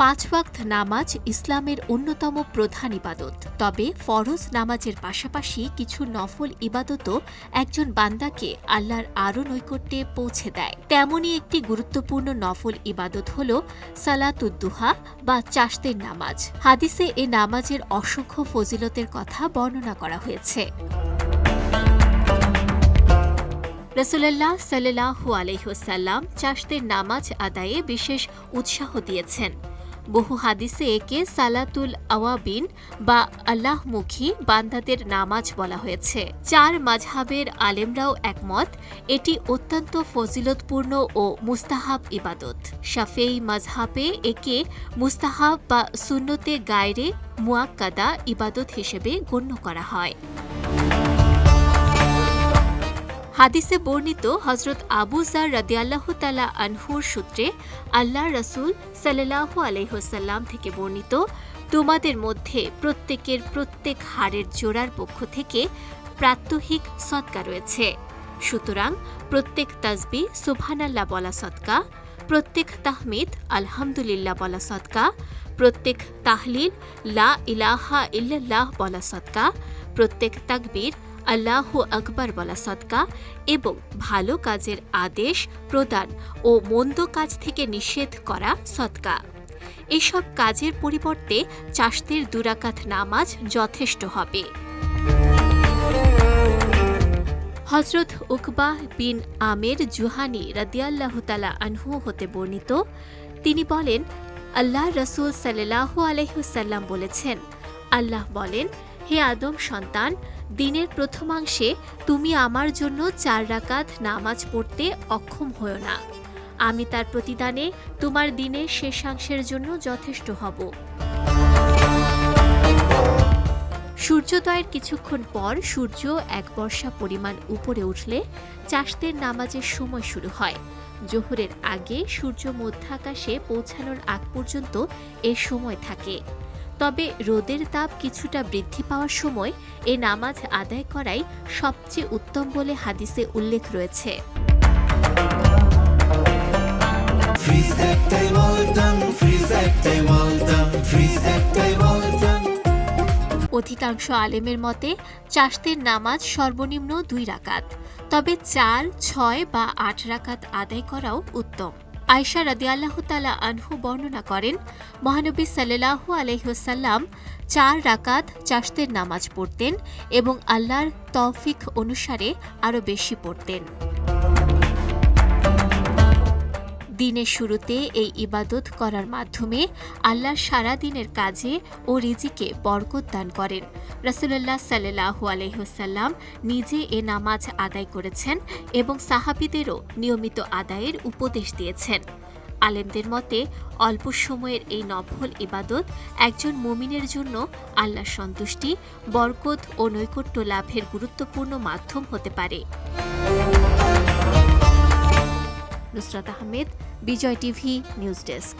5 ওয়াক্ত নামাজ ইসলামের অন্যতম প্রধান ইবাদত। তবে ফরজ নামাজের পাশাপাশি কিছু নফল ইবাদতও একজন বান্দাকে আল্লাহর আরও নৈকট্যে পৌঁছে দেয়। তেমনই একটি গুরুত্বপূর্ণ নফল ইবাদত হল সালাতুদ্দুহা বা চাশতের নামাজ। হাদিসে এ নামাজের অসংখ্য ফজিলতের কথা বর্ণনা করা হয়েছে। রাসূলুল্লাহ সাল্লাল্লাহু আলাইহি ওয়াসাল্লাম চাশতের নামাজ আদায়ে বিশেষ উৎসাহ দিয়েছেন। বহু হাদিসে একে সালাতুল আওয়াবিন বা আল্লাহমুখী বান্দাদের নামাজ বলা হয়েছে। 4 মাযহাবের আলেমরাও একমত এটি অত্যন্ত ফজিলতপূর্ণ ও মুস্তাহাব ইবাদত। শাফিঈ মাযহাবে একে মুস্তাহাব বা সুন্নতে গায়রে মুআক্কাদা ইবাদত হিসেবে গণ্য করা হয়। হাদিসে বর্ণিত হযরত আবু যার রাদিয়াল্লাহু তাআলা আনহুর সূত্রে আল্লাহর রাসূল সাল্লাল্লাহু আলাইহি ওয়াসাল্লাম থেকে বর্ণিত, তোমাদের মধ্যে প্রত্যেকের প্রত্যেক হাড়ের জোড়ার পক্ষ থেকে প্রাত্যহিক সদকা রয়েছে। সুতরাং প্রত্যেক তাসবিহ সুবহানাল্লাহ বলা সদকা, প্রত্যেক তাহমিদ আলহামদুলিল্লাহ বলা সদকা, প্রত্যেক তাহলিল লা ইলাহা ইল্লাল্লাহ বলা সদকা, প্রত্যেক তাকবীর আল্লাহু আকবার বলা সদকা এবং ভালো কাজের আদেশ প্রদান ও মন্দ কাজ থেকে নিষেধ করা সদকা। এসব কাজের পরিবর্তে চাশতের 2 রাকাত নামাজ যথেষ্ট হবে। হযরত উকবাহ বিন আমের জুহানি রাদিয়াল্লাহু তাআলা আনহু হতে বর্ণিত, তিনি বলেন, আল্লাহর রাসূল সাল্লাল্লাহু আলাইহি ওয়াসাল্লাম বলেছেন, আল্লাহ বলেন, হে আদম সন্তান, দিনের প্রথমাংশে তুমি আমার জন্য 4 রাকাত নামাজ পড়তে অক্ষম হও না। আমি তার প্রতিদানে তোমার দিনের শেষাংশের জন্য যথেষ্ট হব। সূর্যোদয়ের কিছুক্ষণ পর সূর্য 1 বর্ষা পরিমাণ উপরে উঠলে চাশতের নামাজের সময় শুরু হয়। জোহরের আগে সূর্য মধ্যাকাশে পৌঁছানোর আগ পর্যন্ত এর সময় থাকে। তবে রোদের তাপ কিছুটা বৃদ্ধি পাওয়ার সময় এ নামাজ আদায় করাই সবচেয়ে উত্তম বলে হাদিসে উল্লেখ রয়েছে। অধিকাংশ আলেমের মতে চাশতের নামাজ সর্বনিম্ন 2 রাকাত, তবে 4, 6 বা 8 রাকাত আদায় করাও উত্তম। আয়েশা রাদিয়াল্লাহু তাআলা আনহু বর্ণনা করেন, মহানবী সাল্লাল্লাহু আলাইহি ওয়াসাল্লাম 4 রাকাত চাশতের নামাজ পড়তেন এবং আল্লাহর তৌফিক অনুসারে আরও বেশি পড়তেন। দিনের শুরুতে এই ইবাদত করার মাধ্যমে আল্লাহ সারা দিনের কাজে ও রিজিকে বরকত দান করেন। রাসূলুল্লাহ সাল্লাল্লাহু আলাইহি ওয়াসাল্লাম নিজে এ নামাজ আদায় করেছেন এবং সাহাবীদেরও নিয়মিত আদায়ের উপদেশ দিয়েছেন। আলেমদের মতে অল্প সময়ের এই নফল ইবাদত একজন মুমিনের জন্য আল্লাহর সন্তুষ্টি, বরকত ও নৈকট্য লাভের গুরুত্বপূর্ণ মাধ্যম হতে পারে। নুসরাত আহমেদ, বিজয় টিভি নিউজ ডেস্ক।